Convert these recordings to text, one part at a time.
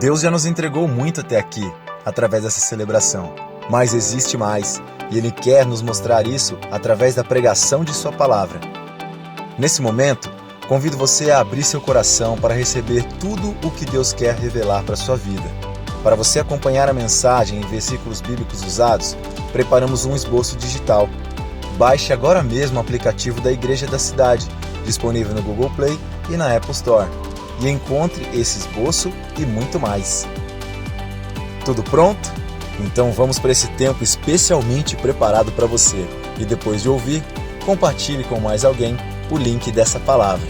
Deus já nos entregou muito até aqui, através dessa celebração. Mas existe mais, e Ele quer nos mostrar isso através da pregação de Sua palavra. Nesse momento, convido você a abrir seu coração para receber tudo o que Deus quer revelar para a sua vida. Para você acompanhar a mensagem e versículos bíblicos usados, preparamos um esboço digital. Baixe agora mesmo o aplicativo da Igreja da Cidade, disponível no Google Play e na Apple Store, e encontre esse esboço e muito mais. Tudo pronto? Então vamos para esse tempo especialmente preparado para você. E depois de ouvir, compartilhe com mais alguém o link dessa palavra.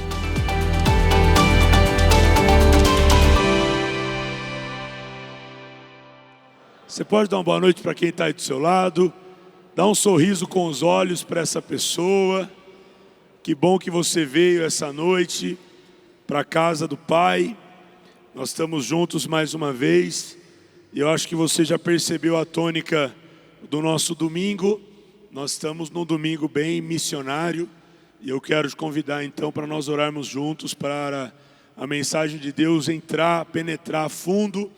Você pode dar uma boa noite para quem está aí do seu lado, dar um sorriso com os olhos para essa pessoa. Que bom que você veio essa noite para a casa do Pai. Nós estamos juntos mais uma vez. E eu acho que você já percebeu a tônica do nosso domingo. Nós estamos num domingo bem missionário. E eu quero te convidar então para nós orarmos juntos, para a mensagem de Deus penetrar fundo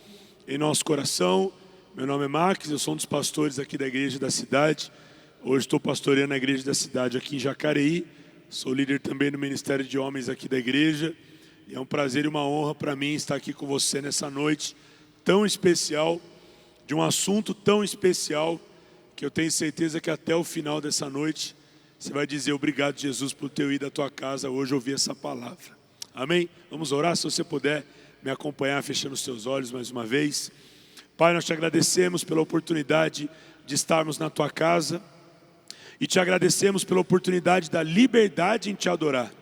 em nosso coração. Meu nome é Max, eu sou um dos pastores aqui da Igreja da Cidade. Hoje estou pastoreando a Igreja da Cidade aqui em Jacareí. Sou líder também no Ministério de Homens aqui da igreja. E é um prazer e uma honra para mim estar aqui com você nessa noite tão especial, de um assunto tão especial, que eu tenho certeza que até o final dessa noite você vai dizer obrigado, Jesus, por ter ido à tua casa hoje ouvir essa palavra. Amém? Vamos orar, se você puder me acompanhar fechando os seus olhos mais uma vez. Pai, nós te agradecemos pela oportunidade de estarmos na tua casa e te agradecemos pela oportunidade da liberdade em te adorar.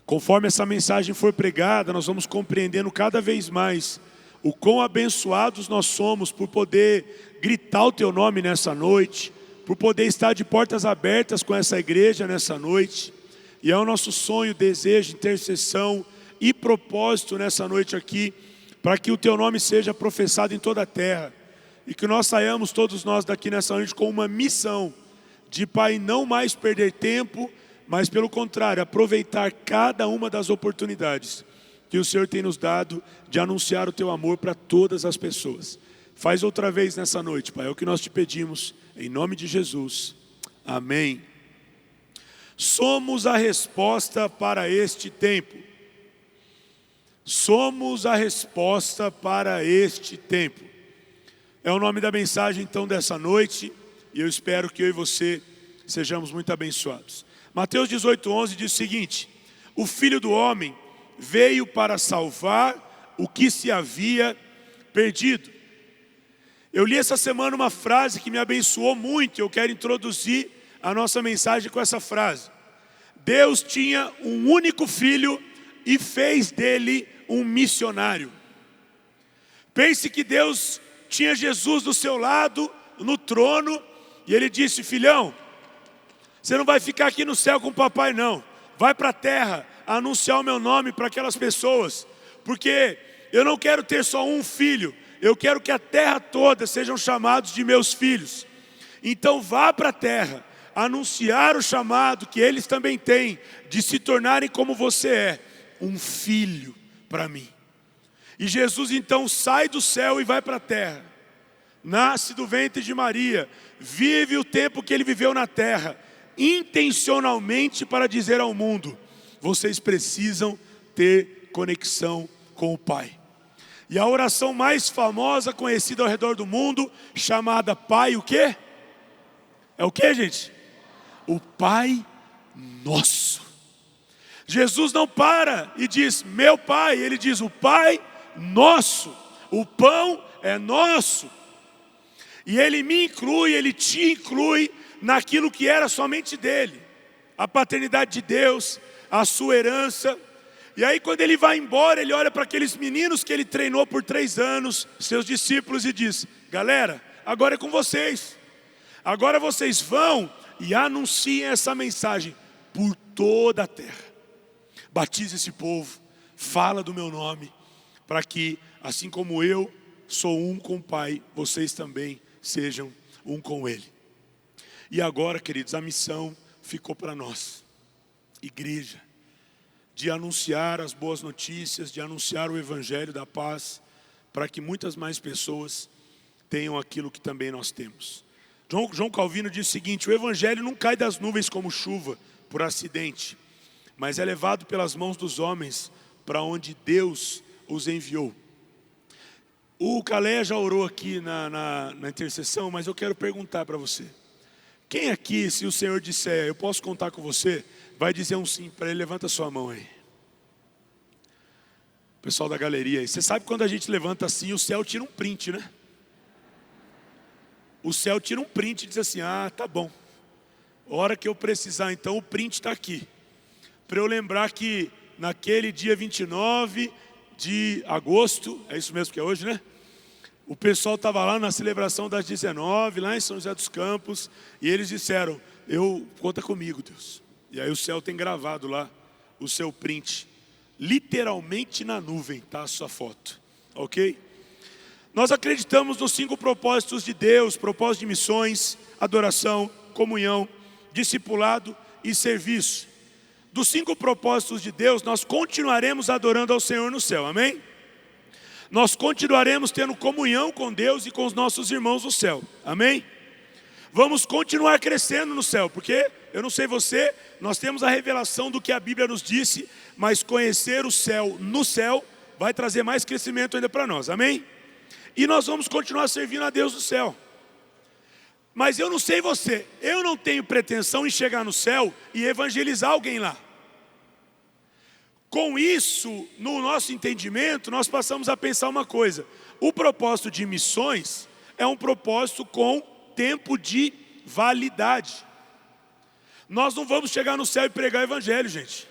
Conforme essa mensagem for pregada, nós vamos compreendendo cada vez mais o quão abençoados nós somos por poder gritar o teu nome nessa noite, por poder estar de portas abertas com essa igreja nessa noite. E é o nosso sonho, desejo, intercessão e propósito nessa noite aqui, para que o teu nome seja professado em toda a terra. E que nós saiamos todos nós daqui nessa noite com uma missão de, Pai, não mais perder tempo, mas pelo contrário, aproveitar cada uma das oportunidades que o Senhor tem nos dado de anunciar o teu amor para todas as pessoas. Faz outra vez nessa noite, Pai, é o que nós te pedimos, em nome de Jesus. Amém. Somos a resposta para este tempo. Somos a resposta para este tempo. É o nome da mensagem então dessa noite, e eu espero que eu e você sejamos muito abençoados. Mateus 18:11 diz o seguinte: o Filho do Homem veio para salvar o que se havia perdido. Eu li essa semana uma frase que me abençoou muito, e eu quero introduzir a nossa mensagem com essa frase. Deus tinha um único filho e fez dele um missionário. Pense que Deus tinha Jesus do seu lado, no trono, e ele disse: filhão, você não vai ficar aqui no céu com o papai não. Vai para a terra anunciar o meu nome para aquelas pessoas. Porque eu não quero ter só um filho. Eu quero que a terra toda sejam chamados de meus filhos. Então vá para a terra anunciar o chamado que eles também têm de se tornarem como você é, um filho para mim. E Jesus então sai do céu e vai para a terra. Nasce do ventre de Maria. Vive o tempo que ele viveu na terra, intencionalmente para dizer ao mundo: vocês precisam ter conexão com o Pai. E a oração mais famosa conhecida ao redor do mundo, chamada Pai o quê? É o quê, gente? O Pai Nosso. Jesus não para e diz meu Pai, ele diz o Pai Nosso. O pão é nosso. E ele me inclui, ele te inclui naquilo que era somente dele. A paternidade de Deus, a sua herança. E aí quando ele vai embora, ele olha para aqueles meninos que ele treinou por 3 anos, seus discípulos, e diz: galera, agora é com vocês. Agora vocês vão e anunciem essa mensagem por toda a terra. Batize esse povo, fala do meu nome, para que assim como eu sou um com o Pai, vocês também sejam um com Ele. E agora, queridos, a missão ficou para nós, igreja, de anunciar as boas notícias, de anunciar o evangelho da paz para que muitas mais pessoas tenham aquilo que também nós temos. João Calvino diz o seguinte: o evangelho não cai das nuvens como chuva por acidente, mas é levado pelas mãos dos homens para onde Deus os enviou. O Calé já orou aqui na intercessão, mas eu quero perguntar para você. Quem aqui, se o Senhor disser, eu posso contar com você, vai dizer um sim para ele? Levanta sua mão aí. Pessoal da galeria aí. Você sabe quando a gente levanta assim, o céu tira um print, né? O céu tira um print e diz assim: ah, tá bom. Hora que eu precisar, então o print está aqui. Para eu lembrar que naquele dia 29 de agosto, é isso mesmo que é hoje, né? O pessoal estava lá na celebração das 19, lá em São José dos Campos, e eles disseram: conta comigo, Deus. E aí o céu tem gravado lá o seu print, literalmente na nuvem, tá a sua foto, ok? Nós acreditamos nos 5 propósitos de Deus: propósito de missões, adoração, comunhão, discipulado e serviço. Dos 5 propósitos de Deus, nós continuaremos adorando ao Senhor no céu, amém? Nós continuaremos tendo comunhão com Deus e com os nossos irmãos no céu, amém? Vamos continuar crescendo no céu, porque, eu não sei você, nós temos a revelação do que a Bíblia nos disse, mas conhecer o céu no céu vai trazer mais crescimento ainda para nós, amém? E nós vamos continuar servindo a Deus no céu. Mas eu não sei você, eu não tenho pretensão em chegar no céu e evangelizar alguém lá. Com isso, no nosso entendimento, nós passamos a pensar uma coisa: o propósito de missões é um propósito com tempo de validade. Nós não vamos chegar no céu e pregar o evangelho, gente.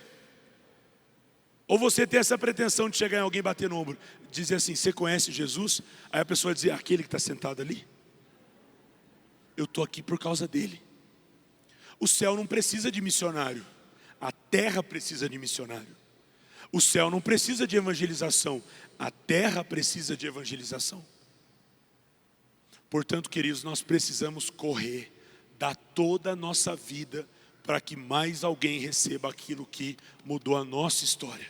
Ou você tem essa pretensão de chegar em alguém, bater no ombro, dizer assim: você conhece Jesus? Aí a pessoa vai dizer: aquele que está sentado ali, eu estou aqui por causa dele. O céu não precisa de missionário, a terra precisa de missionário. O céu não precisa de evangelização, a terra precisa de evangelização. Portanto, queridos, nós precisamos correr, dar toda a nossa vida para que mais alguém receba aquilo que mudou a nossa história.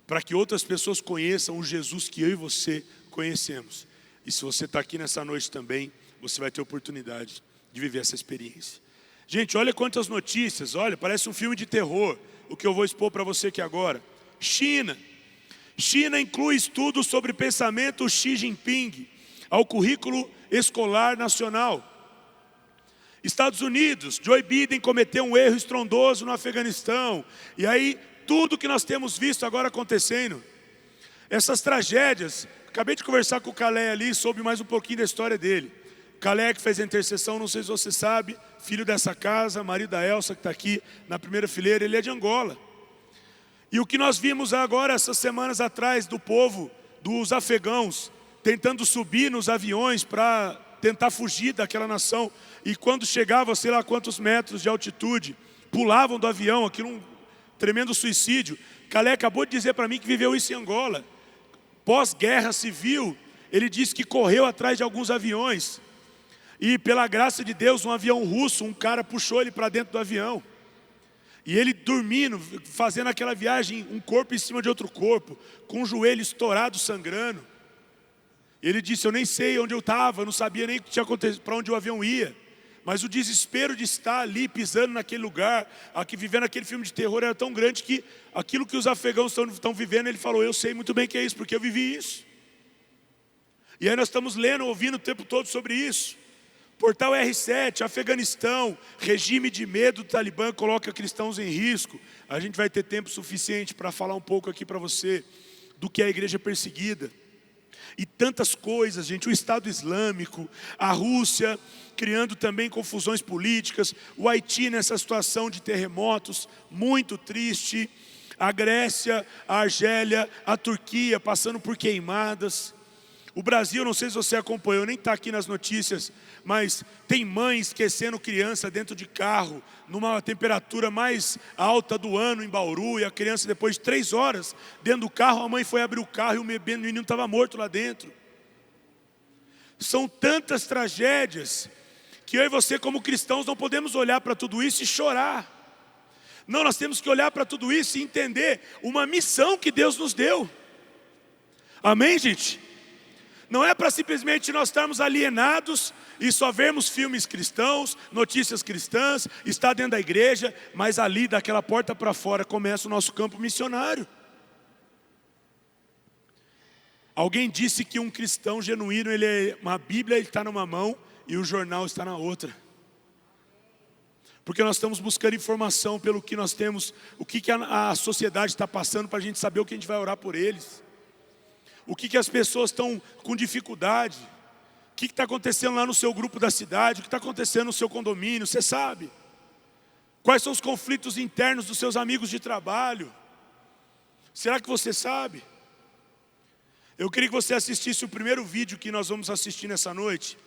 Para que outras pessoas conheçam o Jesus que eu e você conhecemos. E se você está aqui nessa noite também, você vai ter oportunidade de viver essa experiência. Gente, olha quantas notícias, olha, parece um filme de terror, o que eu vou expor para você aqui agora. China inclui estudos sobre pensamento Xi Jinping ao currículo escolar nacional. Estados Unidos, Joe Biden cometeu um erro estrondoso no Afeganistão. E aí, tudo que nós temos visto agora acontecendo. Essas tragédias, acabei de conversar com o Calé ali, soube mais um pouquinho da história dele. Calé que fez a intercessão, não sei se você sabe, filho dessa casa, marido da Elsa que está aqui na primeira fileira, ele é de Angola. E o que nós vimos agora, essas semanas atrás, do povo, dos afegãos, tentando subir nos aviões para tentar fugir daquela nação. E quando chegava, sei lá quantos metros de altitude, pulavam do avião, aquilo um tremendo suicídio. Calé acabou de dizer para mim que viveu isso em Angola. Pós-guerra civil, ele disse que correu atrás de alguns aviões. E pela graça de Deus, um avião russo, um cara puxou ele para dentro do avião. E ele dormindo, fazendo aquela viagem, um corpo em cima de outro corpo, com o joelho estourado, sangrando. Ele disse: eu nem sei onde eu estava, não sabia nem o que tinha acontecido, para onde o avião ia. Mas o desespero de estar ali, pisando naquele lugar, aqui vivendo aquele filme de terror, era tão grande que aquilo que os afegãos estão vivendo, ele falou: eu sei muito bem que é isso, porque eu vivi isso. E aí nós estamos lendo, ouvindo o tempo todo sobre isso. Portal R7, Afeganistão, regime de medo do Talibã coloca cristãos em risco. A gente vai ter tempo suficiente para falar um pouco aqui para você do que é a igreja perseguida. E tantas coisas, gente, o Estado Islâmico, a Rússia criando também confusões políticas, o Haiti nessa situação de terremotos, muito triste, a Grécia, a Argélia, a Turquia passando por queimadas. O Brasil, não sei se você acompanhou, nem está aqui nas notícias, mas tem mãe esquecendo criança dentro de carro, numa temperatura mais alta do ano em Bauru, e a criança depois de 3 horas dentro do carro, a mãe foi abrir o carro e o menino estava morto lá dentro. São tantas tragédias, que eu e você como cristãos não podemos olhar para tudo isso e chorar. Não, nós temos que olhar para tudo isso e entender uma missão que Deus nos deu. Amém, gente? Não é para simplesmente nós estarmos alienados e só vermos filmes cristãos, notícias cristãs, estar dentro da igreja, mas ali daquela porta para fora começa o nosso campo missionário. Alguém disse que um cristão genuíno, uma Bíblia está numa mão e o jornal está na outra. Porque nós estamos buscando informação pelo que nós temos, o que a sociedade está passando para a gente saber o que a gente vai orar por eles. O que as pessoas estão com dificuldade. O que está acontecendo lá no seu grupo da cidade, o que está acontecendo no seu condomínio, você sabe. Quais são os conflitos internos dos seus amigos de trabalho? Será que você sabe? Eu queria que você assistisse o primeiro vídeo que nós vamos assistir nessa noite,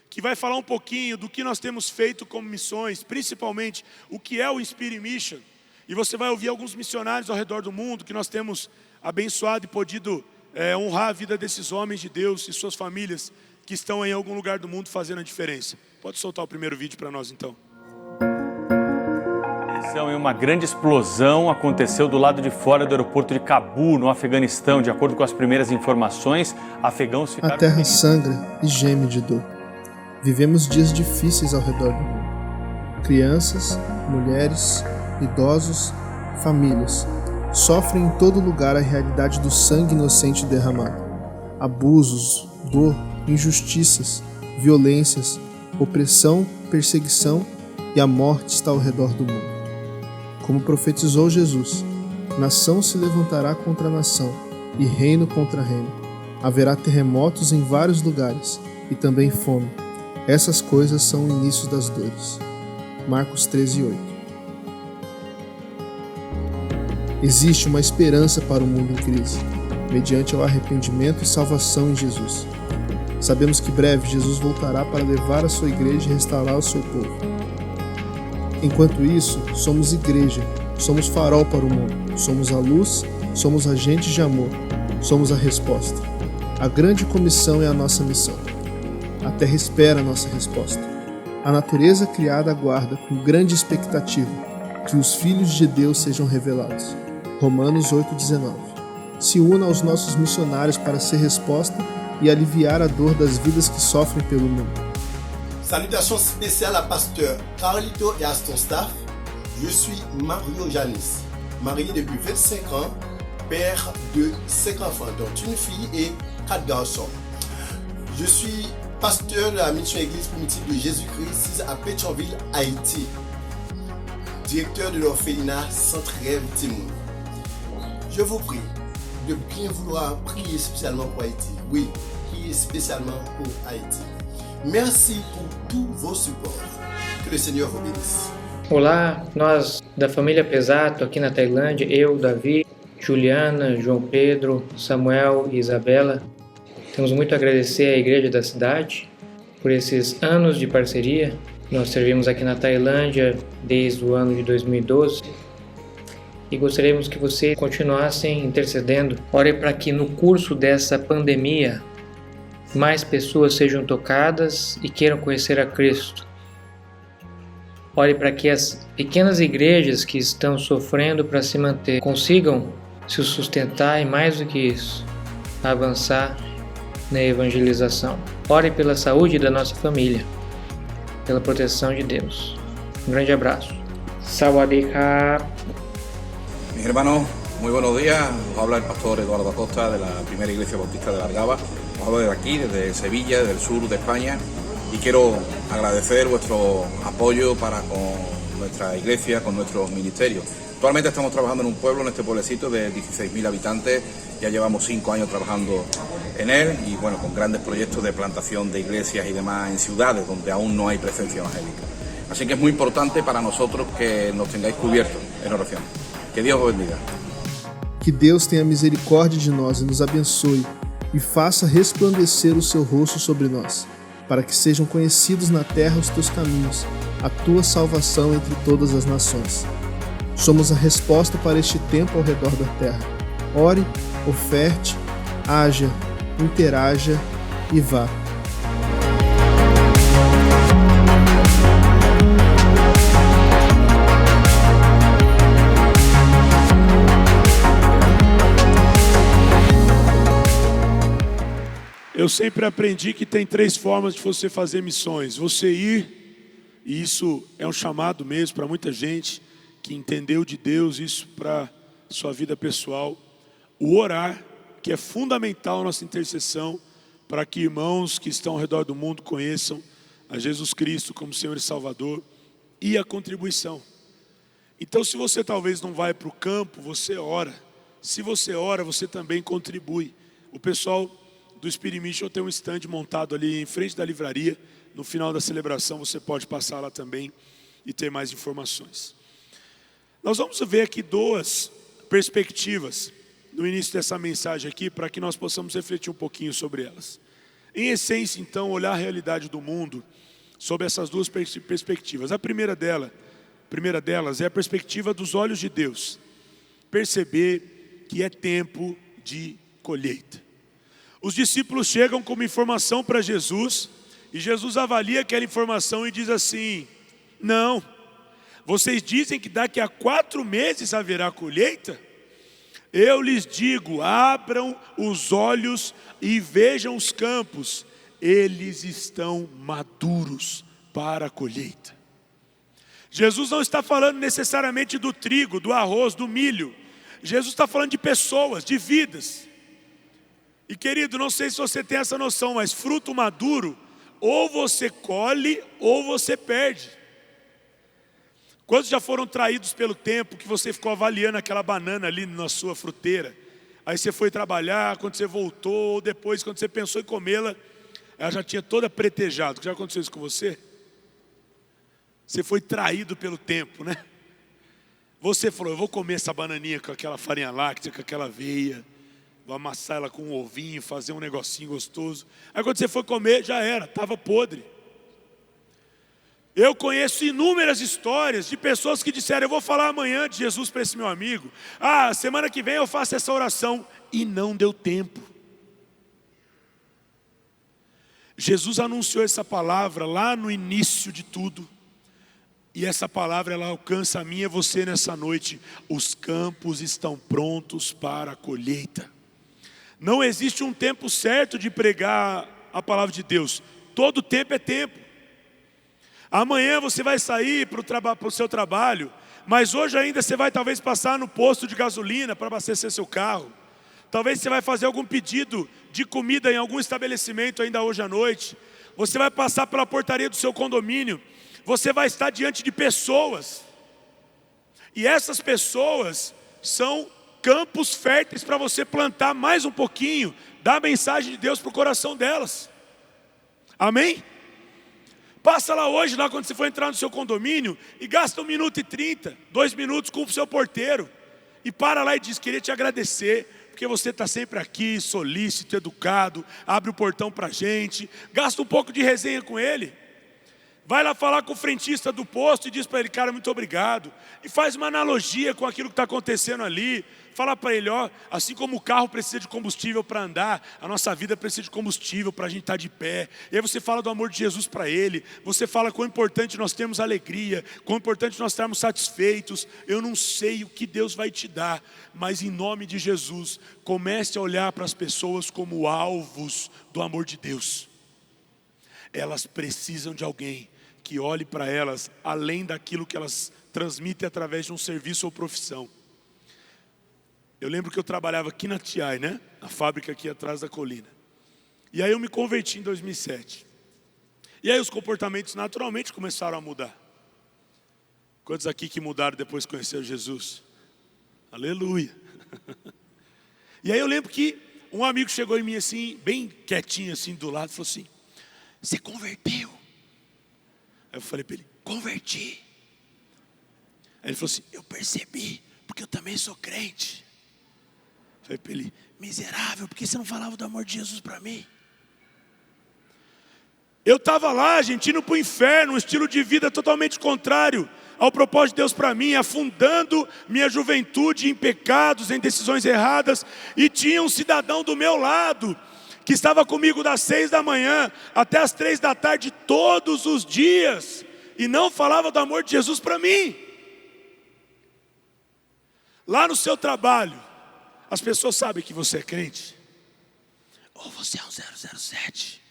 que vai falar um pouquinho do que nós temos feito como missões, principalmente o que é o Inspire Mission. E você vai ouvir alguns missionários ao redor do mundo que nós temos abençoado e podido honrar a vida desses homens de Deus e suas famílias que estão em algum lugar do mundo fazendo a diferença. Pode soltar o primeiro vídeo para nós então. Uma grande explosão aconteceu do lado de fora do aeroporto de Cabul, no Afeganistão. De acordo com as primeiras informações, afegãos ficaram... A terra sangra e geme de dor. Vivemos dias difíceis ao redor do mundo. Crianças, mulheres, idosos, famílias sofrem em todo lugar a realidade do sangue inocente derramado. Abusos, dor, injustiças, violências, opressão, perseguição e a morte está ao redor do mundo. Como profetizou Jesus, nação se levantará contra nação e reino contra reino. Haverá terremotos em vários lugares e também fome. Essas coisas são o início das dores. Marcos 13:8. Existe uma esperança para o mundo em crise, mediante o arrependimento e salvação em Jesus. Sabemos que breve Jesus voltará para levar a sua igreja e restaurar o seu povo. Enquanto isso, somos igreja, somos farol para o mundo, somos a luz, somos agentes de amor, somos a resposta. A grande comissão é a nossa missão. A terra espera a nossa resposta. A natureza criada aguarda com grande expectativa que os filhos de Deus sejam revelados. Romanos 8:19. Se una aos nossos missionários para ser resposta e aliviar a dor das vidas que sofrem pelo mundo. Salutations spéciales à pasteur Carlito et à son staff. Je suis Mario Janis, marié depuis 25 ans, père de 5 enfants, dont une fille et 4 garçons. Je suis pasteur de la mission Église primitive de Jésus-Christ à Pétionville, Haïti. Directeur de l'orphelinat Centre Rêve Timoun. Je vous prie de bien vouloir prier spécialement pour Haïti. Oui, prier spécialement pour Haïti. Merci por tous vos supports. Que o Senhor vos bénisse. Olá, nós da família Pesato aqui na Tailândia, eu, Davi, Juliana, João Pedro, Samuel e Isabela, temos muito a agradecer à igreja da cidade por esses anos de parceria. Nós servimos aqui na Tailândia desde o ano de 2012 e gostaríamos que você continuasse intercedendo. Ore para que no curso dessa pandemia mais pessoas sejam tocadas e queiram conhecer a Cristo. Ore para que as pequenas igrejas que estão sofrendo para se manter consigam se sustentar e, mais do que isso, avançar na evangelização. Ore pela saúde da nossa família, pela proteção de Deus. Um grande abraço. Sawadee Ka. Mis hermanos, muy buenos días. Os habla el pastor Eduardo Acosta de la Primera Iglesia Bautista de Largaba. Os hablo desde aquí, desde Sevilla, desde el sur de España, y quiero agradecer vuestro apoyo para con nuestra iglesia, con nuestros ministerios. Actualmente estamos trabajando en un pueblo, en este pueblecito de 16.000 habitantes. Ya llevamos 5 años trabajando en él y bueno, con grandes proyectos de plantación de iglesias y demás en ciudades donde aún no hay presencia evangélica. Así que es muy importante para nosotros que nos tengáis cubiertos en oración. Que Dios os bendiga. Que Deus tenha misericórdia de nós e nos abençoe e faça resplandecer o seu rosto sobre nós, para que sejam conhecidos na terra os teus caminhos, a tua salvação entre todas as nações. Somos a resposta para este tempo ao redor da terra. Ore, oferte, haja, interaja e vá. Eu Eu sempre aprendi que tem 3 formas de você fazer missões. Você ir, e isso é um chamado mesmo para muita gente que entendeu de Deus isso para sua vida pessoal. O orar, que é fundamental na nossa intercessão, para que irmãos que estão ao redor do mundo conheçam a Jesus Cristo como Senhor e Salvador. E a contribuição. Então, se você talvez não vai para o campo, você ora. Se você ora, você também contribui. O pessoal do Spirit Mission tem um stand montado ali em frente da livraria. No final da celebração você pode passar lá também e ter mais informações. Nós vamos ver aqui 2 perspectivas no início dessa mensagem aqui, para que nós possamos refletir um pouquinho sobre elas. Em essência, então, olhar a realidade do mundo sob essas 2 perspectivas. A primeira delas é a perspectiva dos olhos de Deus. Perceber que é tempo de colheita. Os discípulos chegam com uma informação para Jesus, e Jesus avalia aquela informação e diz assim: não, vocês dizem que daqui a 4 meses haverá colheita? Eu lhes digo, abram os olhos e vejam os campos, eles estão maduros para a colheita. Jesus não está falando necessariamente do trigo, do arroz, do milho. Jesus está falando de pessoas, de vidas. E querido, não sei se você tem essa noção, mas fruto maduro, ou você colhe, ou você perde. Quantos já foram traídos pelo tempo que você ficou avaliando aquela banana ali na sua fruteira? Aí você foi trabalhar, quando você voltou, ou depois quando você pensou em comê-la, ela já tinha toda pretejada. Já aconteceu isso com você? Você foi traído pelo tempo, né? Você falou, eu vou comer essa bananinha com aquela farinha láctea, com aquela aveia, vou amassar ela com um ovinho, fazer um negocinho gostoso. Aí quando você foi comer, já era, estava podre. Eu conheço inúmeras histórias de pessoas que disseram, eu vou falar amanhã de Jesus para esse meu amigo. Semana que vem eu faço essa oração. E não deu tempo. Jesus anunciou essa palavra lá no início de tudo. E essa palavra ela alcança a mim e você nessa noite. Os campos estão prontos para a colheita. Não existe um tempo certo de pregar a palavra de Deus. Todo tempo é tempo. Amanhã você vai sair para o seu trabalho, mas hoje ainda você vai talvez passar no posto de gasolina para abastecer seu carro. Talvez você vai fazer algum pedido de comida em algum estabelecimento ainda hoje à noite. Você vai passar pela portaria do seu condomínio. Você vai estar diante de pessoas. E essas pessoas são campos férteis para você plantar mais um pouquinho da mensagem de Deus para o coração delas. Amém? Passa lá hoje, lá quando você for entrar no seu condomínio, e gasta 1 minuto e 30, 2 minutos com o seu porteiro. E para lá e diz, queria te agradecer, porque você está sempre aqui, solícito, educado, abre o portão para a gente. Gasta um pouco de resenha com ele. Vai lá falar com o frentista do posto e diz para ele, cara, muito obrigado. E faz uma analogia com aquilo que está acontecendo ali. Fala para ele, assim como o carro precisa de combustível para andar, a nossa vida precisa de combustível para a gente estar de pé. E aí você fala do amor de Jesus para ele. Você fala quão importante nós temos alegria, quão importante nós estarmos satisfeitos. Eu não sei o que Deus vai te dar, mas em nome de Jesus, comece a olhar para as pessoas como alvos do amor de Deus. Elas precisam de alguém que olhe para elas além daquilo que elas transmitem através de um serviço ou profissão. Eu lembro que eu trabalhava aqui na TI, né? A fábrica aqui atrás da colina. E aí eu me converti em 2007. E aí os comportamentos naturalmente começaram a mudar. Quantos aqui que mudaram depois que conheceram Jesus? Aleluia. E aí eu lembro que um amigo chegou em mim assim, bem quietinho assim do lado, e falou assim, você converteu? Aí eu falei para ele, converti. Aí ele falou assim, eu percebi, porque eu também sou crente. Falei para ele, miserável, por que você não falava do amor de Jesus para mim? Eu estava lá, gente, indo para o inferno, um estilo de vida totalmente contrário ao propósito de Deus para mim, afundando minha juventude em pecados, em decisões erradas. E tinha um cidadão do meu lado, que estava comigo das 6 da manhã até as 3 da tarde, todos os dias, e não falava do amor de Jesus para mim. Lá no seu trabalho, as pessoas sabem que você é crente? Ou você é um 007?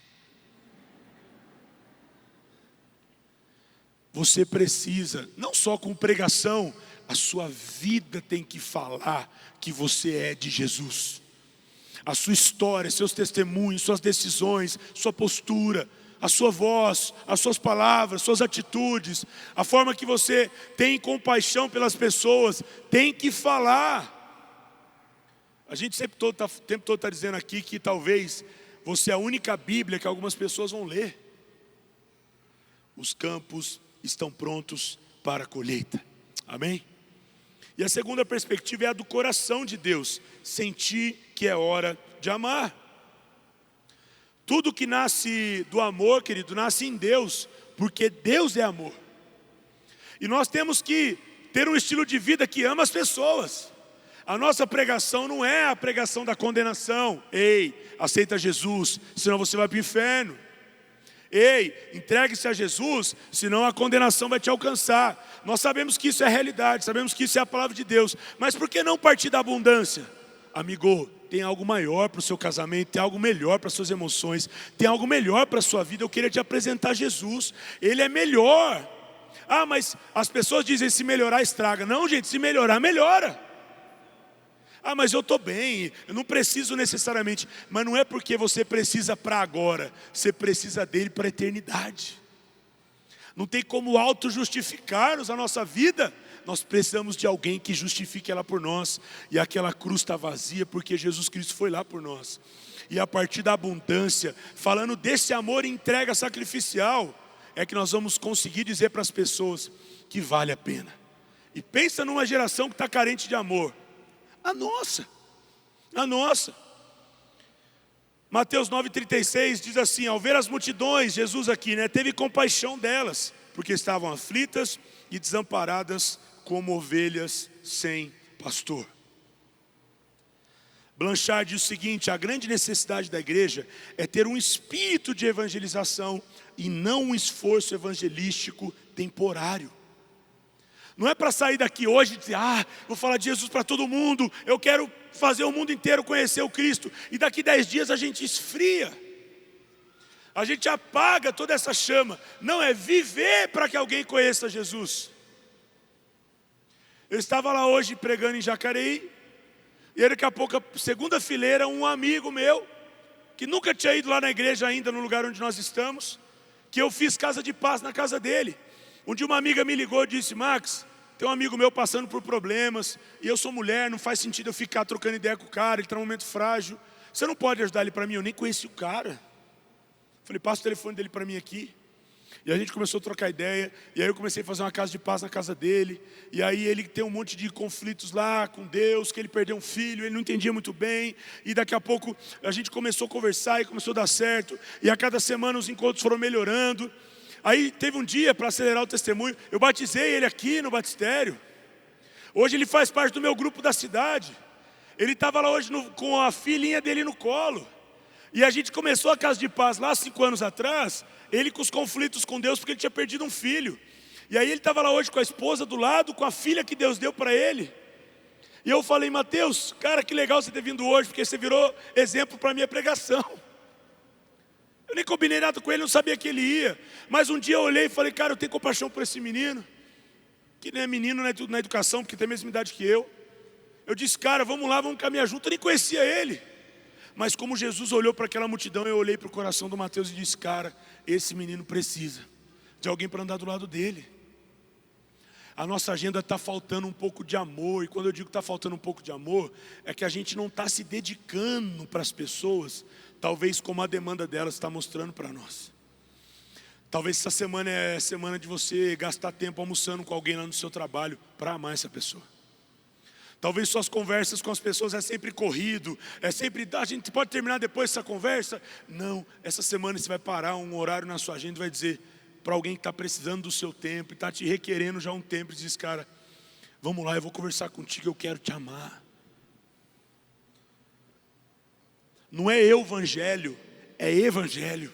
Você precisa, não só com pregação, a sua vida tem que falar que você é de Jesus. A sua história, seus testemunhos, suas decisões, sua postura, a sua voz, as suas palavras, suas atitudes, a forma que você tem compaixão pelas pessoas, tem que falar. A gente o tempo todo está dizendo aqui que talvez você é a única Bíblia que algumas pessoas vão ler. Os campos estão prontos para a colheita. Amém? E a segunda perspectiva é a do coração de Deus. Sentir que é hora de amar. Tudo que nasce do amor, querido, nasce em Deus, porque Deus é amor. E nós temos que ter um estilo de vida que ama as pessoas. A nossa pregação não é a pregação da condenação. Ei, aceita Jesus, senão você vai para o inferno. Ei, entregue-se a Jesus, senão a condenação vai te alcançar. Nós sabemos que isso é realidade, sabemos que isso é a palavra de Deus. Mas por que não partir da abundância? Amigo, tem algo maior para o seu casamento, tem algo melhor para as suas emoções, tem algo melhor para a sua vida. Eu queria te apresentar Jesus, Ele é melhor. Ah, mas as pessoas dizem se melhorar estraga. Não, gente, se melhorar, melhora. Ah, mas eu estou bem, eu não preciso necessariamente. Mas não é porque você precisa para agora, você precisa dele para a eternidade. Não tem como auto-justificarmos a nossa vida. Nós precisamos de alguém que justifique ela por nós. E aquela cruz está vazia porque Jesus Cristo foi lá por nós. E a partir da abundância, falando desse amor e entrega sacrificial, é que nós vamos conseguir dizer para as pessoas que vale a pena. E pensa numa geração que está carente de amor. A nossa. Mateus 9,36 diz assim: ao ver as multidões, Jesus aqui, teve compaixão delas, porque estavam aflitas e desamparadas como ovelhas sem pastor. Blanchard diz o seguinte: a grande necessidade da igreja é ter um espírito de evangelização e não um esforço evangelístico temporário. Não é para sair daqui hoje e dizer, vou falar de Jesus para todo mundo, eu quero fazer o mundo inteiro conhecer o Cristo. E daqui 10 dias a gente esfria. A gente apaga toda essa chama. Não, é viver para que alguém conheça Jesus. Eu estava lá hoje pregando em Jacareí. E daqui a pouco, segunda fileira, um amigo meu, que nunca tinha ido lá na igreja ainda, no lugar onde nós estamos, que eu fiz casa de paz na casa dele. Um dia uma amiga me ligou e disse: Max, tem um amigo meu passando por problemas, e eu sou mulher, não faz sentido eu ficar trocando ideia com o cara, ele está num momento frágil. Você não pode ajudar ele para mim? Eu nem conheci o cara. Falei, passa o telefone dele para mim aqui. E a gente começou a trocar ideia, e aí eu comecei a fazer uma casa de paz na casa dele. E aí ele tem um monte de conflitos lá com Deus, que ele perdeu um filho, ele não entendia muito bem. E daqui a pouco a gente começou a conversar e começou a dar certo. E a cada semana os encontros foram melhorando. Aí teve um dia, para acelerar o testemunho, eu batizei ele aqui no batistério. Hoje ele faz parte do meu grupo da cidade. Ele estava lá hoje com a filhinha dele no colo. E a gente começou a casa de paz lá 5 anos atrás, ele com os conflitos com Deus, porque ele tinha perdido um filho. E aí ele estava lá hoje com a esposa do lado, com a filha que Deus deu para ele. E eu falei, Mateus, cara, que legal você ter vindo hoje, porque você virou exemplo para a minha pregação. Eu nem combinei nada com ele, não sabia que ele ia. Mas um dia eu olhei e falei, cara, eu tenho compaixão por esse menino. Que nem é menino na educação, porque tem a mesma idade que eu. Eu disse, cara, vamos lá, vamos caminhar junto. Eu nem conhecia ele. Mas como Jesus olhou para aquela multidão, eu olhei para o coração do Mateus e disse, cara, esse menino precisa de alguém para andar do lado dele. A nossa agenda está faltando um pouco de amor. E quando eu digo que está faltando um pouco de amor, é que a gente não está se dedicando para as pessoas, talvez como a demanda delas está mostrando para nós. Talvez essa semana é semana de você gastar tempo almoçando com alguém lá no seu trabalho para amar essa pessoa. Talvez suas conversas com as pessoas é sempre corrido, é sempre, a gente pode terminar depois essa conversa. Não, essa semana você vai parar um horário na sua agenda e vai dizer para alguém que está precisando do seu tempo, e está te requerendo já um tempo, e diz, cara, vamos lá, eu vou conversar contigo, eu quero te amar. Não é evangelho, é evangelho.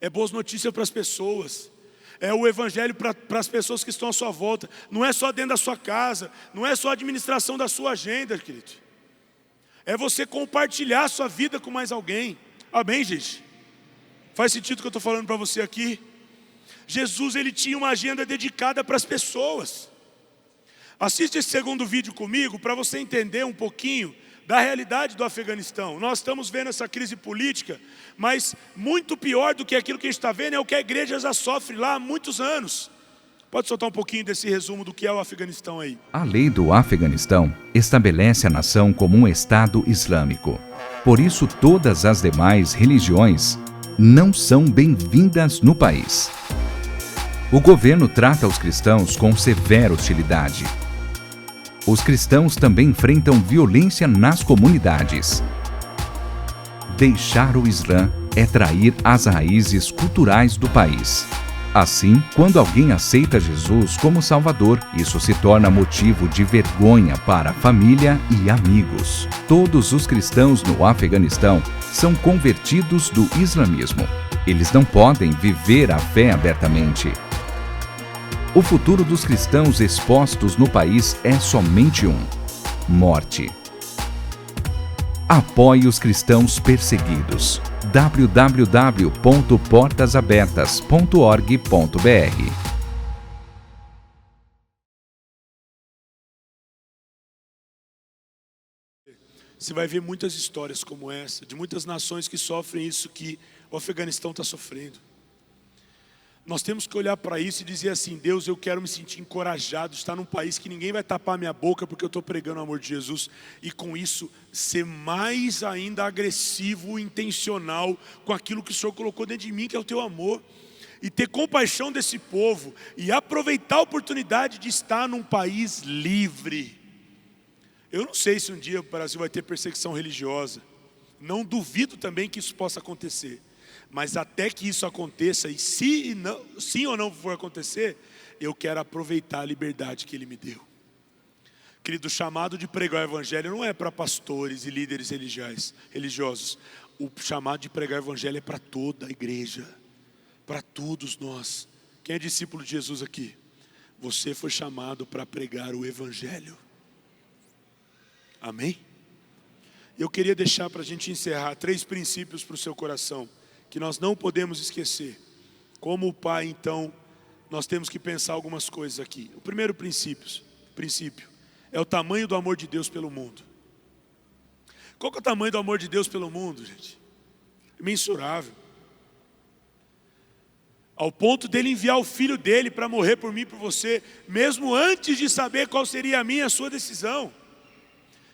É boas notícias para as pessoas. É o evangelho para as pessoas que estão à sua volta. Não é só dentro da sua casa, não é só a administração da sua agenda, querido. É você compartilhar a sua vida com mais alguém. Amém, gente? Faz sentido o que eu estou falando para você aqui? Jesus, ele tinha uma agenda dedicada para as pessoas. Assiste esse segundo vídeo comigo para você entender um pouquinho da realidade do Afeganistão. Nós estamos vendo essa crise política, mas muito pior do que aquilo que a gente está vendo é o que a igreja já sofre lá há muitos anos. Pode soltar um pouquinho desse resumo do que é o Afeganistão aí. A lei do Afeganistão estabelece a nação como um Estado islâmico. Por isso, todas as demais religiões não são bem-vindas no país. O governo trata os cristãos com severa hostilidade. Os cristãos também enfrentam violência nas comunidades. Deixar o Islã é trair as raízes culturais do país. Assim, quando alguém aceita Jesus como Salvador, isso se torna motivo de vergonha para a família e amigos. Todos os cristãos no Afeganistão são convertidos do islamismo. Eles não podem viver a fé abertamente. O futuro dos cristãos expostos no país é somente um: morte. Apoie os cristãos perseguidos. www.portasabertas.org.br. Você vai ver muitas histórias como essa, de muitas nações que sofrem isso que o Afeganistão está sofrendo. Nós temos que olhar para isso e dizer assim: Deus, eu quero me sentir encorajado de estar num país que ninguém vai tapar minha boca porque eu estou pregando o amor de Jesus, e com isso ser mais ainda agressivo, intencional com aquilo que o Senhor colocou dentro de mim, que é o teu amor, e ter compaixão desse povo e aproveitar a oportunidade de estar num país livre. Eu não sei se um dia o Brasil vai ter perseguição religiosa, não duvido também que isso possa acontecer. Mas até que isso aconteça, e sim ou não for acontecer, eu quero aproveitar a liberdade que Ele me deu. Querido, o chamado de pregar o Evangelho não é para pastores e líderes religiosos. O chamado de pregar o Evangelho é para toda a igreja, para todos nós. Quem é discípulo de Jesus aqui? Você foi chamado para pregar o Evangelho. Amém? Eu queria deixar para a gente encerrar 3 princípios para o seu coração, que nós não podemos esquecer. Como pai, então, nós temos que pensar algumas coisas aqui. O primeiro princípio é o tamanho do amor de Deus pelo mundo. Qual que é o tamanho do amor de Deus pelo mundo, gente? Imensurável. Ao ponto dele enviar o filho dele para morrer por mim e por você, mesmo antes de saber qual seria a minha e a sua decisão.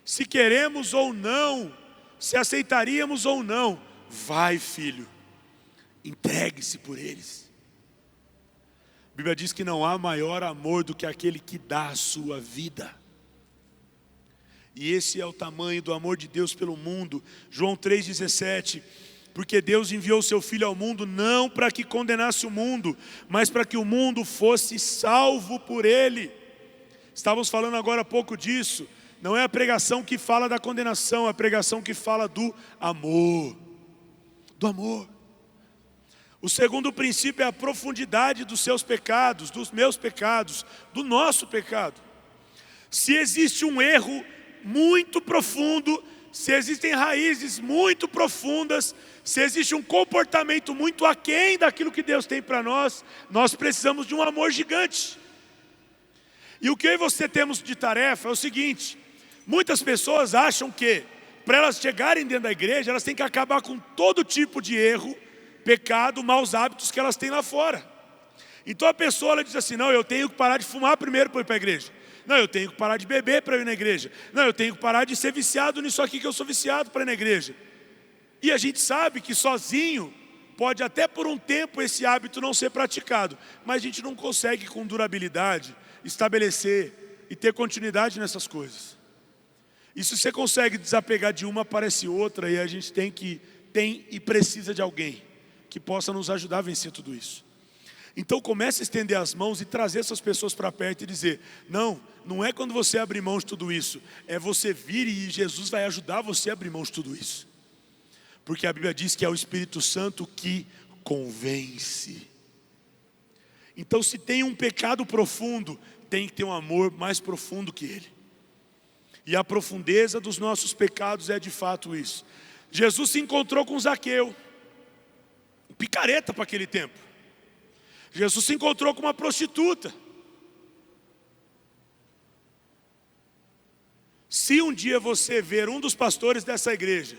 Se queremos ou não, se aceitaríamos ou não, vai, filho. Entregue-se por eles. A Bíblia diz que não há maior amor do que aquele que dá a sua vida. E esse é o tamanho do amor de Deus pelo mundo. João 3,17. Porque Deus enviou o seu Filho ao mundo não para que condenasse o mundo, mas para que o mundo fosse salvo por ele. Estávamos falando agora há pouco disso. Não é a pregação que fala da condenação, é a pregação que fala do amor. Do amor. O segundo princípio é a profundidade dos seus pecados, dos meus pecados, do nosso pecado. Se existe um erro muito profundo, se existem raízes muito profundas, se existe um comportamento muito aquém daquilo que Deus tem para nós, nós precisamos de um amor gigante. E o que eu e você temos de tarefa é o seguinte: muitas pessoas acham que para elas chegarem dentro da igreja, elas têm que acabar com todo tipo de erro, pecado, maus hábitos que elas têm lá fora. Então a pessoa ela diz assim: não, eu tenho que parar de fumar primeiro para ir para a igreja. Não, eu tenho que parar de beber para ir na igreja. Não, eu tenho que parar de ser viciado nisso aqui que eu sou viciado para ir na igreja. E a gente sabe que sozinho pode até por um tempo esse hábito não ser praticado, mas a gente não consegue com durabilidade estabelecer e ter continuidade nessas coisas. E se você consegue desapegar de uma, aparece outra, e a gente tem e precisa de alguém que possa nos ajudar a vencer tudo isso. Então comece a estender as mãos e trazer essas pessoas para perto e dizer: não é quando você abrir mão de tudo isso, é você vir e Jesus vai ajudar você a abrir mão de tudo isso. Porque a Bíblia diz que é o Espírito Santo que convence. Então se tem um pecado profundo, tem que ter um amor mais profundo que ele. E a profundeza dos nossos pecados é de fato isso. Jesus se encontrou com Zaqueu, um picareta para aquele tempo. Jesus se encontrou com uma prostituta. Se um dia você ver um dos pastores dessa igreja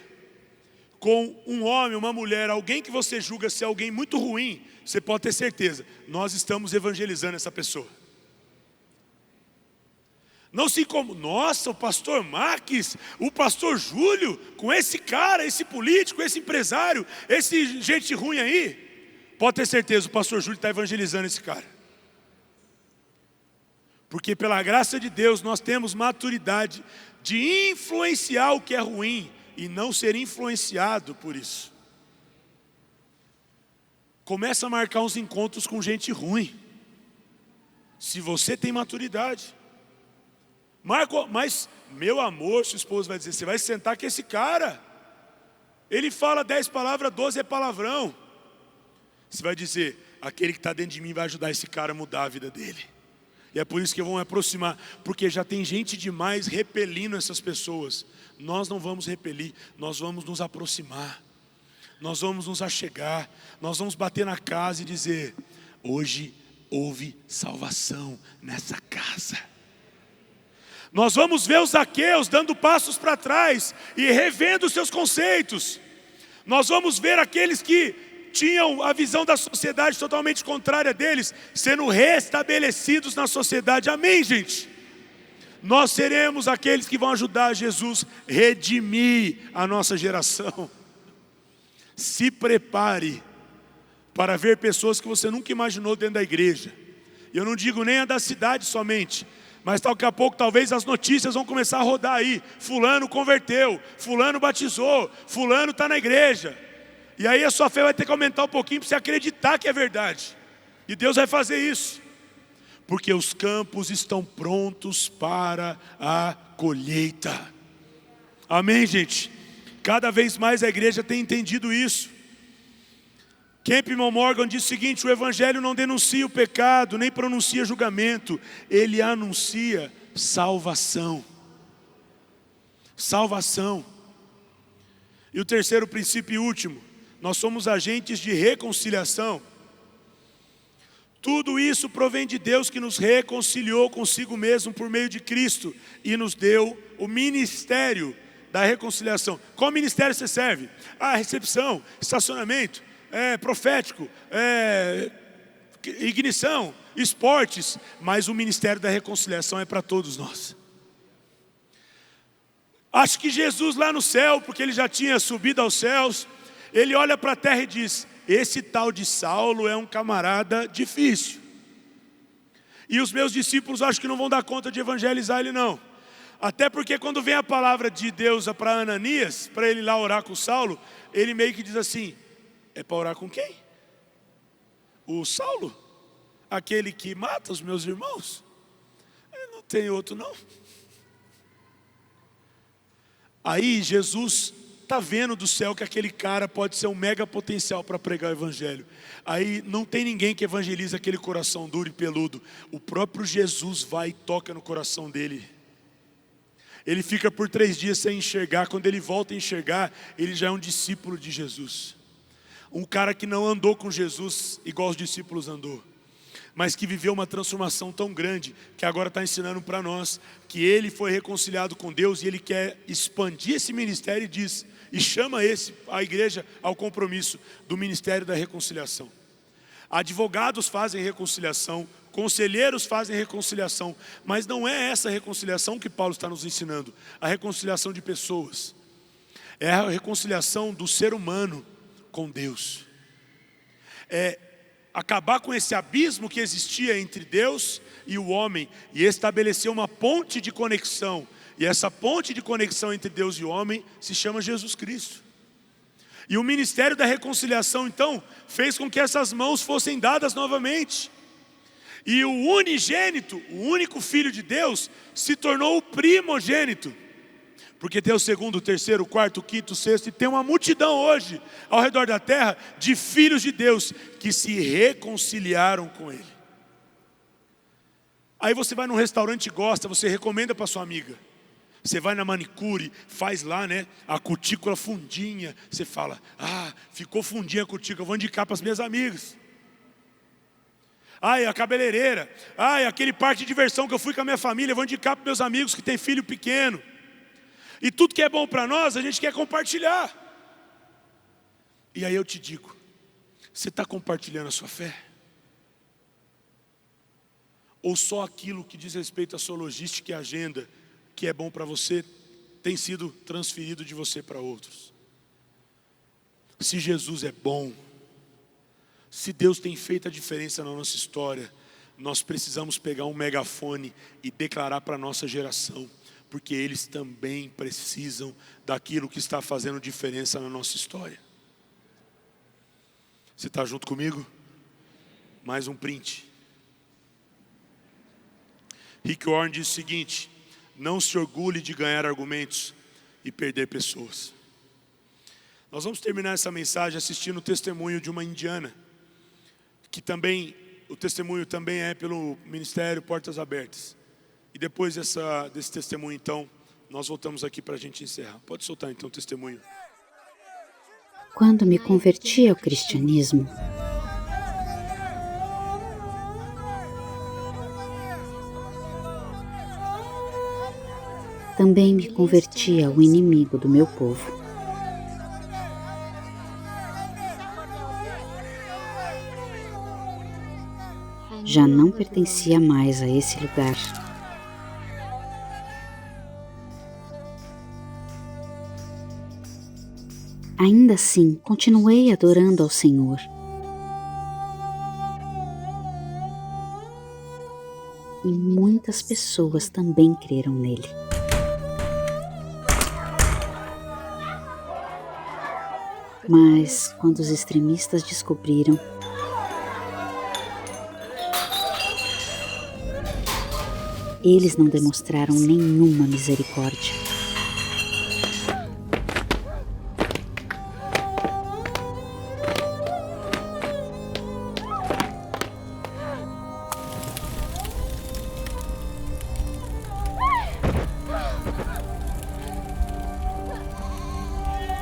com um homem, uma mulher, alguém que você julga ser alguém muito ruim, você pode ter certeza, nós estamos evangelizando essa pessoa. Não se como, nossa, o pastor Marques, o pastor Júlio, com esse cara, esse político, esse empresário, esse gente ruim aí, pode ter certeza, o pastor Júlio está evangelizando esse cara. Porque pela graça de Deus nós temos maturidade de influenciar o que é ruim e não ser influenciado por isso. Começa a marcar uns encontros com gente ruim. Se você tem maturidade. Marco, mas meu amor, sua esposa vai dizer, você vai sentar com esse cara. Ele fala 10 palavras, 12 é palavrão. Você vai dizer, aquele que está dentro de mim vai ajudar esse cara a mudar a vida dele. E é por isso que eu vou me aproximar, porque já tem gente demais repelindo essas pessoas. Nós não vamos repelir, nós vamos nos aproximar. Nós vamos nos achegar, nós vamos bater na casa e dizer, hoje houve salvação nessa casa. Nós vamos ver os Zaqueus dando passos para trás e revendo seus conceitos. Nós vamos ver aqueles que tinham a visão da sociedade totalmente contrária deles, sendo restabelecidos na sociedade. Amém, gente? Nós seremos aqueles que vão ajudar Jesus a redimir a nossa geração. Se prepare para ver pessoas que você nunca imaginou dentro da igreja. Eu não digo nem a da cidade somente, mas daqui a pouco talvez as notícias vão começar a rodar aí. Fulano converteu, fulano batizou, fulano está na igreja. E aí a sua fé vai ter que aumentar um pouquinho para você acreditar que é verdade. E Deus vai fazer isso. Porque os campos estão prontos para a colheita. Amém, gente? Cada vez mais a igreja tem entendido isso. Campbell Morgan diz o seguinte, o evangelho não denuncia o pecado, nem pronuncia julgamento. Ele anuncia salvação. Salvação. E o terceiro princípio e último, nós somos agentes de reconciliação. Tudo isso provém de Deus que nos reconciliou consigo mesmo por meio de Cristo e nos deu o ministério da reconciliação. Qual ministério você serve? Recepção, estacionamento, profético, ignição, esportes. Mas o ministério da reconciliação é para todos nós. Acho que Jesus lá no céu, porque ele já tinha subido aos céus, ele olha para a terra e diz, esse tal de Saulo é um camarada difícil. E os meus discípulos acho que não vão dar conta de evangelizar ele não. Até porque quando vem a palavra de Deus para Ananias, para ele ir lá orar com Saulo, ele meio que diz assim, é para orar com quem? O Saulo? Aquele que mata os meus irmãos? Não tem outro não. Aí Jesus está vendo do céu que aquele cara pode ser um mega potencial para pregar o evangelho. Aí não tem ninguém que evangelize aquele coração duro e peludo. O próprio Jesus vai e toca no coração dele. Ele fica por 3 dias sem enxergar. Quando ele volta a enxergar, ele já é um discípulo de Jesus. Um cara que não andou com Jesus igual os discípulos andou, mas que viveu uma transformação tão grande, que agora está ensinando para nós, que ele foi reconciliado com Deus e ele quer expandir esse ministério e chama a igreja ao compromisso do ministério da reconciliação. Advogados fazem reconciliação, conselheiros fazem reconciliação, mas não é essa reconciliação que Paulo está nos ensinando, a reconciliação de pessoas. É a reconciliação do ser humano com Deus. É acabar com esse abismo que existia entre Deus e o homem e estabelecer uma ponte de conexão. E essa ponte de conexão entre Deus e o homem se chama Jesus Cristo. E o ministério da reconciliação então fez com que essas mãos fossem dadas novamente. E o unigênito, o único filho de Deus, se tornou o primogênito. Porque tem o segundo, o terceiro, o quarto, o quinto, o sexto, e tem uma multidão hoje, ao redor da terra, de filhos de Deus, que se reconciliaram com Ele. Aí você vai num restaurante e gosta, você recomenda para sua amiga. Você vai na manicure, faz lá, né, a cutícula fundinha. Você fala, ficou fundinha a cutícula, eu vou indicar para as minhas amigas. A cabeleireira. Aquele parque de diversão que eu fui com a minha família, eu vou indicar para meus amigos que tem filho pequeno. E tudo que é bom para nós, a gente quer compartilhar. E aí eu te digo, você está compartilhando a sua fé? Ou só aquilo que diz respeito à sua logística e agenda, que é bom para você, tem sido transferido de você para outros? Se Jesus é bom, se Deus tem feito a diferença na nossa história, nós precisamos pegar um megafone e declarar para a nossa geração, porque eles também precisam daquilo que está fazendo diferença na nossa história. Você está junto comigo? Mais um print. Rick Warren diz o seguinte: não se orgulhe de ganhar argumentos e perder pessoas. Nós vamos terminar essa mensagem assistindo o testemunho de uma indiana, que também, o testemunho também é pelo Ministério Portas Abertas. E depois desse testemunho, então, nós voltamos aqui para a gente encerrar. Pode soltar então o testemunho. Quando me converti ao cristianismo, também me converti ao inimigo do meu povo. Já não pertencia mais a esse lugar. Ainda assim, continuei adorando ao Senhor. E muitas pessoas também creram nele. Mas, quando os extremistas descobriram, eles não demonstraram nenhuma misericórdia.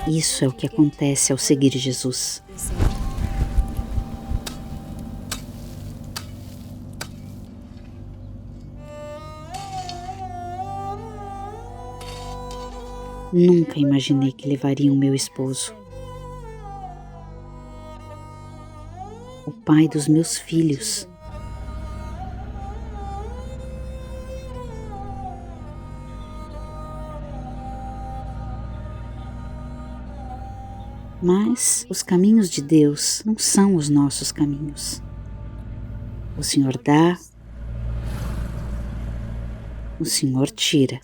Isso é o que acontece ao seguir Jesus. Nunca imaginei que levariam meu esposo, o pai dos meus filhos, mas os caminhos de Deus não são os nossos caminhos. O Senhor dá, o Senhor tira.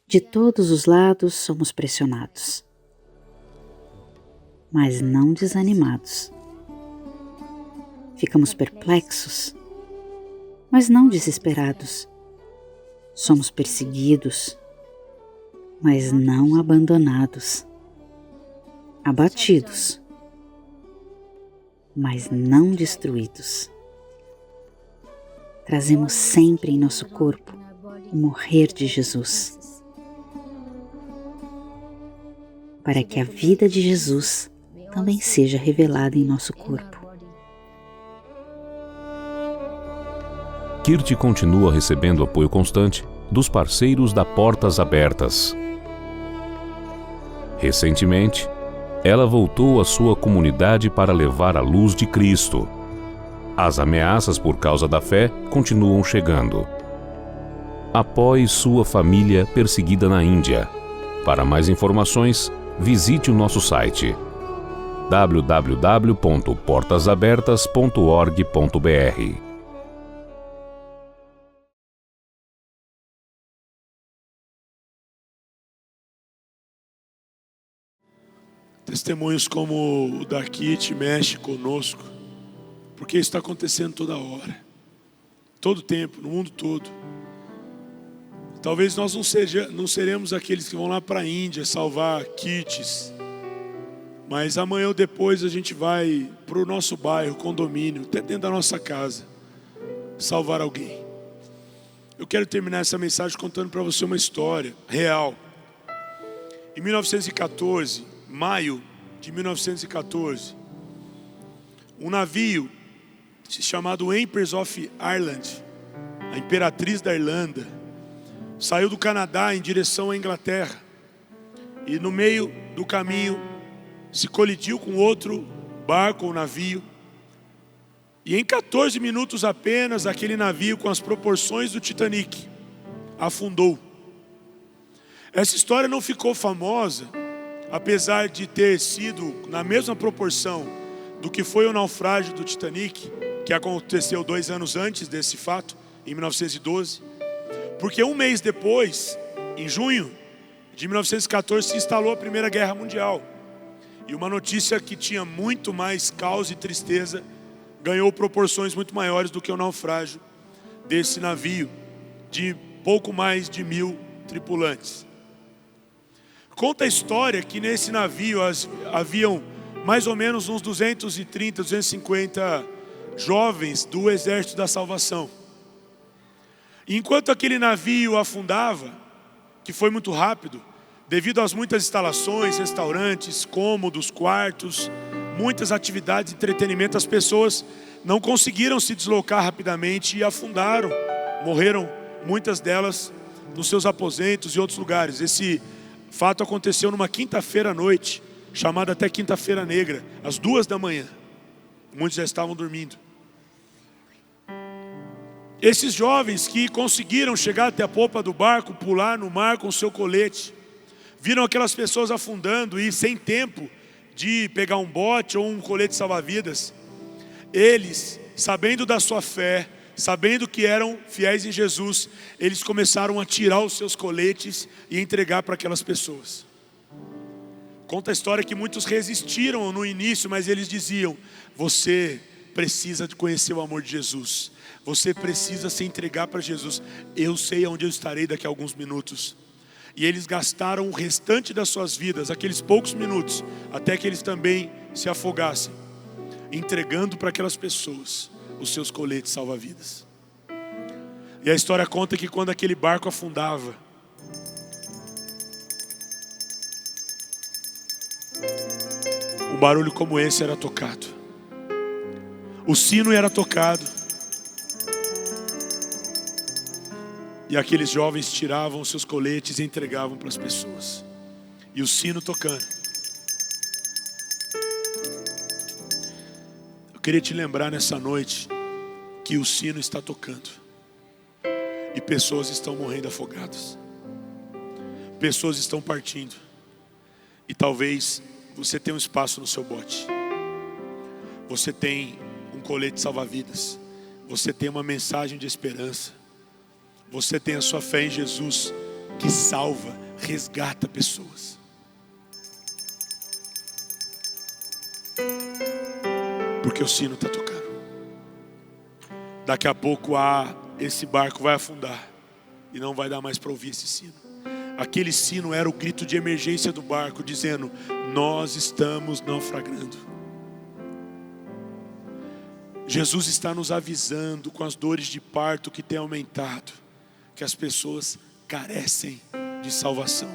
De todos os lados somos pressionados, mas não desanimados. Ficamos perplexos, mas não desesperados. Somos perseguidos, mas não abandonados. Abatidos, mas não destruídos. Trazemos sempre em nosso corpo o morrer de Jesus, para que a vida de Jesus também seja revelada em nosso corpo. Kirti continua recebendo apoio constante dos parceiros da Portas Abertas. Recentemente, ela voltou à sua comunidade para levar a luz de Cristo. As ameaças por causa da fé continuam chegando. Apoie sua família perseguida na Índia. Para mais informações, visite o nosso site www.portasabertas.org.br. Testemunhos como o da Kit mexe conosco, porque isso está acontecendo toda hora, todo tempo, no mundo todo. Talvez nós não seremos aqueles que vão lá para a Índia salvar kits. Mas amanhã ou depois a gente vai para o nosso bairro, condomínio, até dentro da nossa casa, salvar alguém. Eu quero terminar essa mensagem contando para você uma história real. Em 1914, maio de 1914, um navio chamado Empress of Ireland, a Imperatriz da Irlanda, saiu do Canadá em direção à Inglaterra. E no meio do caminho se colidiu com outro barco ou navio. E em 14 minutos apenas, aquele navio com as proporções do Titanic afundou. Essa história não ficou famosa, apesar de ter sido na mesma proporção do que foi o naufrágio do Titanic, que aconteceu 2 anos antes desse fato, em 1912. Porque um mês depois, em junho de 1914, se instalou a Primeira Guerra Mundial. E uma notícia que tinha muito mais caos e tristeza ganhou proporções muito maiores do que o naufrágio desse navio de pouco mais de 1000 tripulantes. Conta a história que nesse navio haviam mais ou menos uns 230, 250 jovens do Exército da Salvação. E enquanto aquele navio afundava, que foi muito rápido, devido às muitas instalações, restaurantes, cômodos, quartos, muitas atividades de entretenimento, as pessoas não conseguiram se deslocar rapidamente e afundaram. Morreram muitas delas nos seus aposentos e outros lugares. Esse fato aconteceu numa quinta-feira à noite, chamada até Quinta-feira Negra, às 2 da manhã. Muitos já estavam dormindo. Esses jovens que conseguiram chegar até a popa do barco, pular no mar com o seu colete, viram aquelas pessoas afundando e sem tempo de pegar um bote ou um colete salva-vidas. Eles, sabendo da sua fé, sabendo que eram fiéis em Jesus, eles começaram a tirar os seus coletes e entregar para aquelas pessoas. Conta a história que muitos resistiram no início, mas eles diziam: você precisa de conhecer o amor de Jesus, você precisa se entregar para Jesus. Eu sei onde eu estarei daqui a alguns minutos. E eles gastaram o restante das suas vidas, aqueles poucos minutos, até que eles também se afogassem, entregando para aquelas pessoas os seus coletes salva-vidas. E a história conta que quando aquele barco afundava, um barulho como esse era tocado. O sino era tocado. E aqueles jovens tiravam os seus coletes e entregavam para as pessoas. E o sino tocando. Eu queria te lembrar nessa noite que o sino está tocando. E pessoas estão morrendo afogadas. Pessoas estão partindo. E talvez você tenha um espaço no seu bote. Você tem um colete salva-vidas. Você tem uma mensagem de esperança. Você tem a sua fé em Jesus, que salva, resgata pessoas. Porque o sino está tocando. Daqui a pouco esse barco vai afundar e não vai dar mais para ouvir esse sino. Aquele sino era o grito de emergência do barco, dizendo: nós estamos naufragando. Jesus está nos avisando com as dores de parto que têm aumentado, que as pessoas carecem de salvação.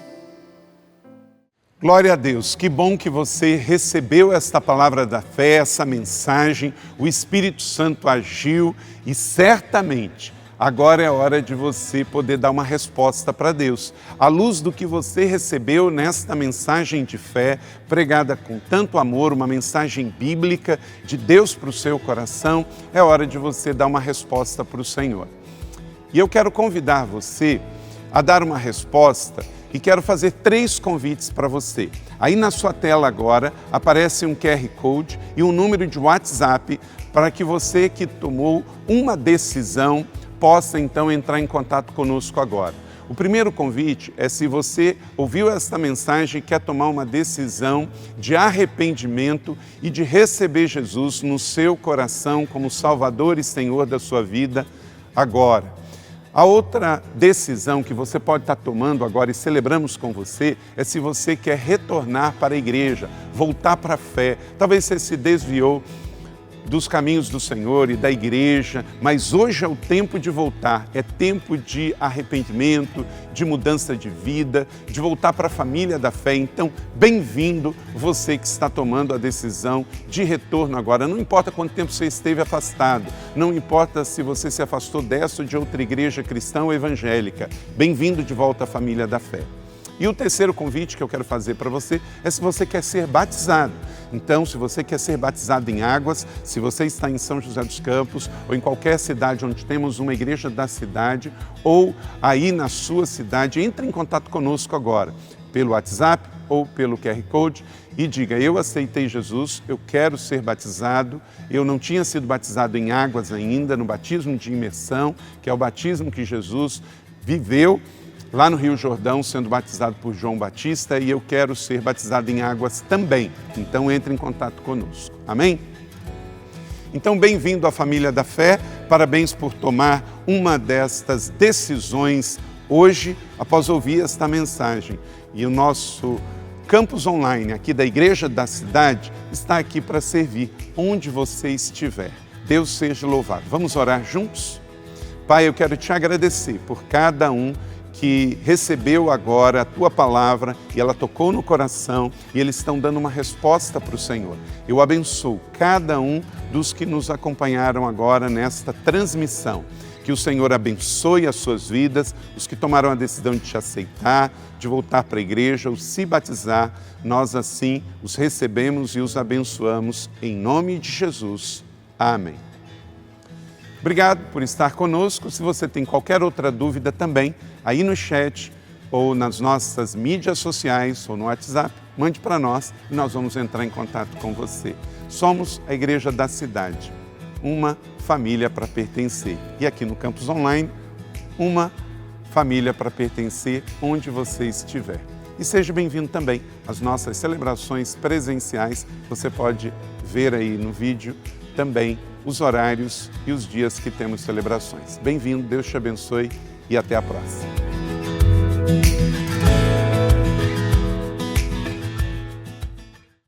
Glória a Deus, que bom que você recebeu esta palavra da fé, essa mensagem, o Espírito Santo agiu e certamente agora é hora de você poder dar uma resposta para Deus. À luz do que você recebeu nesta mensagem de fé, pregada com tanto amor, uma mensagem bíblica de Deus para o seu coração, é hora de você dar uma resposta para o Senhor. E eu quero convidar você a dar uma resposta e quero fazer 3 convites para você. Aí na sua tela agora aparece um QR Code e um número de WhatsApp para que você que tomou uma decisão possa então entrar em contato conosco agora. O primeiro convite é se você ouviu esta mensagem e quer tomar uma decisão de arrependimento e de receber Jesus no seu coração como Salvador e Senhor da sua vida agora. A outra decisão que você pode estar tomando agora e celebramos com você é se você quer retornar para a igreja, voltar para a fé. Talvez você se desviou dos caminhos do Senhor e da igreja, mas hoje é o tempo de voltar, é tempo de arrependimento, de mudança de vida, de voltar para a família da fé. Então, bem-vindo você que está tomando a decisão de retorno agora. Não importa quanto tempo você esteve afastado, não importa se você se afastou dessa ou de outra igreja cristã ou evangélica, bem-vindo de volta à família da fé. E o terceiro convite que eu quero fazer para você é se você quer ser batizado. Então, se você quer ser batizado em águas, se você está em São José dos Campos ou em qualquer cidade onde temos uma igreja da cidade ou aí na sua cidade, entre em contato conosco agora, pelo WhatsApp ou pelo QR Code e diga: eu aceitei Jesus, eu quero ser batizado, eu não tinha sido batizado em águas ainda, no batismo de imersão, que é o batismo que Jesus viveu lá no Rio Jordão, sendo batizado por João Batista, e eu quero ser batizado em águas também. Então entre em contato conosco. Amém? Então, bem-vindo à família da fé, parabéns por tomar uma destas decisões hoje, após ouvir esta mensagem. E o nosso campus online aqui da Igreja da Cidade está aqui para servir onde você estiver. Deus seja louvado. Vamos orar juntos? Pai, eu quero te agradecer por cada um que recebeu agora a Tua palavra e ela tocou no coração e eles estão dando uma resposta para o Senhor. Eu abençoo cada um dos que nos acompanharam agora nesta transmissão. Que o Senhor abençoe as suas vidas, os que tomaram a decisão de te aceitar, de voltar para a igreja ou se batizar, nós assim os recebemos e os abençoamos em nome de Jesus. Amém. Obrigado por estar conosco. Se você tem qualquer outra dúvida também, aí no chat ou nas nossas mídias sociais ou no WhatsApp, mande para nós e nós vamos entrar em contato com você. Somos a Igreja da Cidade, uma família para pertencer. E aqui no Campus Online, uma família para pertencer onde você estiver. E seja bem-vindo também às nossas celebrações presenciais. Você pode ver aí no vídeo também os horários e os dias que temos celebrações. Bem-vindo, Deus te abençoe e até a próxima.